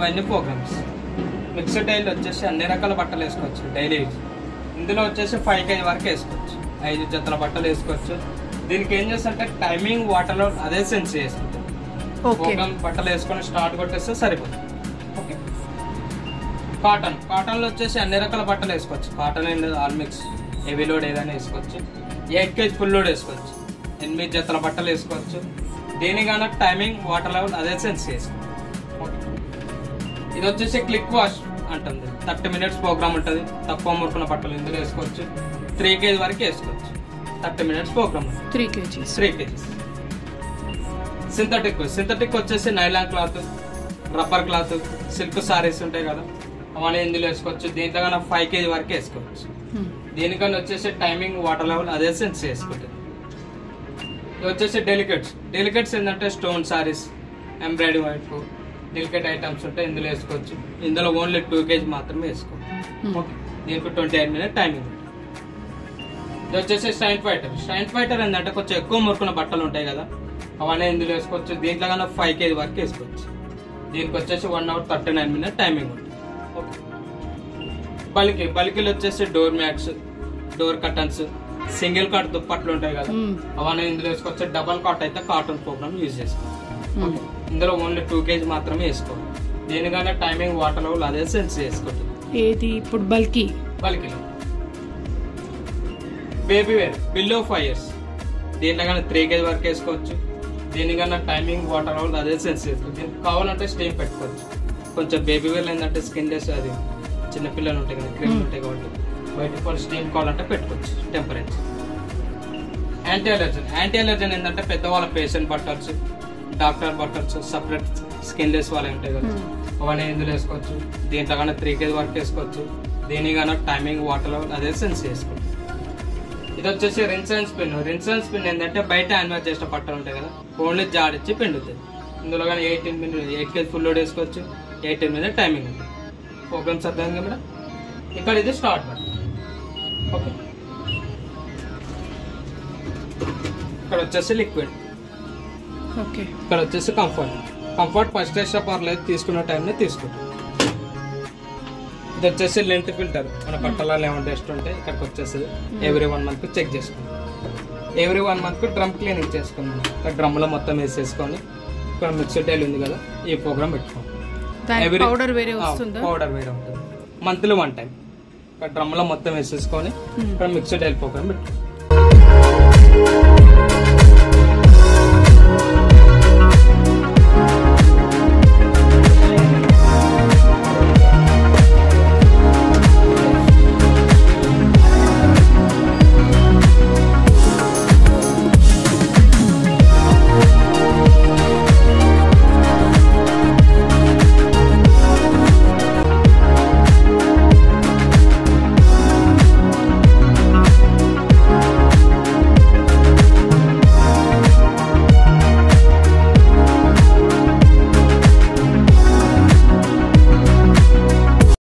అవన్నీ programmes. Mixed daily వచ్చేసి అన్ని రకాల బట్టలు వేసుకోవచ్చు డైలీ యూజ్. ఇందులో వచ్చేసి 5 kg వరకు వేసుకోవచ్చు, 5 జతల బట్టలు వేసుకోవచ్చు. దీనికి ఏం చేస్తుంటే టైమింగ్ వాటర్లో అదే సెన్స్ చేసుకుంటాం. ప్రోగ్రామ్ బట్టలు వేసుకొని స్టార్ట్ కొట్టేస్తే సరిపోతుంది. ఓకే. కాటన్లో వచ్చేసి అన్ని రకాల బట్టలు వేసుకోవచ్చు. Cotton and all mix heavy load ఏదైనా వేసుకోవచ్చు. 8 kg ఫుల్ లోడ్ వేసుకోవచ్చు, 8 జతల బట్టలు వేసుకోవచ్చు. దేనికన్నా టైమింగ్ వాటర్ లెవెల్ అదే సెన్స్ చేసుకోవచ్చు. ఇది వచ్చేసి క్లిక్ వాష్ అంటుంది. 30 minutes ప్రోగ్రామ్ ఉంటుంది. తక్కువ మురుకున్న బట్టలు ఇందులో వేసుకోవచ్చు. 3 kg వరకు వేసుకోవచ్చు. 30 minutes ప్రోగ్రామ్. 3 kg. సింథటిక్ వచ్చేసి nylon cloth, rubber cloth, silk saris ఉంటాయి కదా, అవన్నీ ఇందులో వేసుకోవచ్చు. దీంట్లో కన్నా 5 kg వరకు వేసుకోవచ్చు. దీనికన్నా వచ్చేసి టైమింగ్ వాటర్ లెవెల్ అదే సెన్స్ చేసుకుంటుంది. ఇది వచ్చేసి డెలికేట్స్ ఏంటంటే stone saris, embroidery work, delicate items ఉంటాయి ఇందులో వేసుకోవచ్చు. ఇందులో ఓన్లీ 2 kg మాత్రమే వేసుకోవచ్చు. ఓకే. దీనికి 28 minutes టైమింగ్. ఇది వచ్చేసి స్ట్రైన్ ఫైటర్ ఏంటంటే కొంచెం ఎక్కువ మురుకున్న బట్టలు ఉంటాయి కదా, అవన్నీ ఇందులో వేసుకోవచ్చు. దీంట్లో కన్నా 5 kg వరకు వేసుకోవచ్చు. దీనికి వచ్చేసి 1 hour 39 minutes టైమింగ్ ఉంటుంది. ఓకే. బల్కీలు వచ్చేసి door mats, door curtains, single cot దుప్పట్లు ఉంటాయి కదా, అవన్నీ ఇందులో వేసుకోవచ్చు. డబల్ కాట్ అయితే కాటన్ ప్రోగ్రామ్ యూజ్ చేసుకోవచ్చు. ఇందులో ఓన్లీ 2 kg మాత్రమే వేసుకోవాలి. దేనికన్నా టైమింగ్ వాటర్ లెవెల్ అదే సెన్స్ చేసుకుంటుంది. ఏది ఇప్పుడు బల్కీలో బేబీ వేర్ బిలో 5 years, దీంట్లో కానీ 3 kg వరకు వేసుకోవచ్చు. దీనికన్నా టైమింగ్ వాటర్ లెవెల్ అదే సెన్స్ చేసుకోవచ్చు. దీనికి కావాలంటే స్టీమ్ పెట్టుకోవచ్చు. కొంచెం బేబీ వేర్ ఏంటంటే స్కిన్ లెస్, అది చిన్నపిల్లలు ఉంటాయి కదా, క్రీమ్ ఉంటాయి కాబట్టి బయట కూడా స్టీమ్ కావాలంటే పెట్టుకోవచ్చు. టెంపరేచర్. యాంటీ అలర్జన్ ఏంటంటే పెద్దవాళ్ళ patient butters, doctor butters, separate skin less వాళ్ళవి ఉంటాయి కదా, అవన్నీ ఇందులో వేసుకోవచ్చు. దీంట్లో కన్నా 3 kg వరకు వేసుకోవచ్చు. దీనికన్నా టైమింగ్ వాటర్ లెవెల్ అదే సెన్స్ చేసుకోవచ్చు. ఇది వచ్చేసి రిన్స్ అండ్ స్పిన్ ఏంటంటే బయట యాన్వర్ చేసిన బట్టలు ఉంటాయి కదా, ఓన్లీ జాడిచ్చి పిండుతుంది. ఇందులో కానీ 8 kg ఫుల్ లోడ్ వేసుకోవచ్చు. 18 minutes టైమింగ్ ఉంటుంది. ప్రోగ్రామ్స్ అర్థం కదా మేడం. ఇక్కడ ఇది స్టార్ట్ బటన్. ఓకే. ఇక్కడ వచ్చేసి లిక్విడ్. ఓకే. ఇక్కడ వచ్చేసి కంఫర్ట్ ఫస్ట్ టెస్ట్ పర్లేదు, తీసుకున్న టైంలో తీసుకుంటాం. ఇది వచ్చేసి లెంత్ ఫిల్టర్, మన బట్టలలో ఏమైనా డస్ట్ ఉంటే ఇక్కడికి వచ్చేసి ఎవ్రీ 1 month చెక్ చేసుకుంటాం. ఎవ్రీ 1 month డ్రమ్ క్లీనింగ్ చేసుకున్నాం. ఇక్కడ డ్రమ్లో మొత్తం వేసేసుకొని ఇక్కడ మిక్సర్ డైల్ ఉంది కదా, ఈ ప్రోగ్రామ్ పెట్టుకోండి. పౌడర్ వేరే ఉంటుంది. మంత్లీ 1 time ఇక్కడ డ్రమ్లో మొత్తం వేసేసుకొని ఇక్కడ మిక్సర్ డైల్ ప్రోగ్రామ్ పెట్టుకోండి.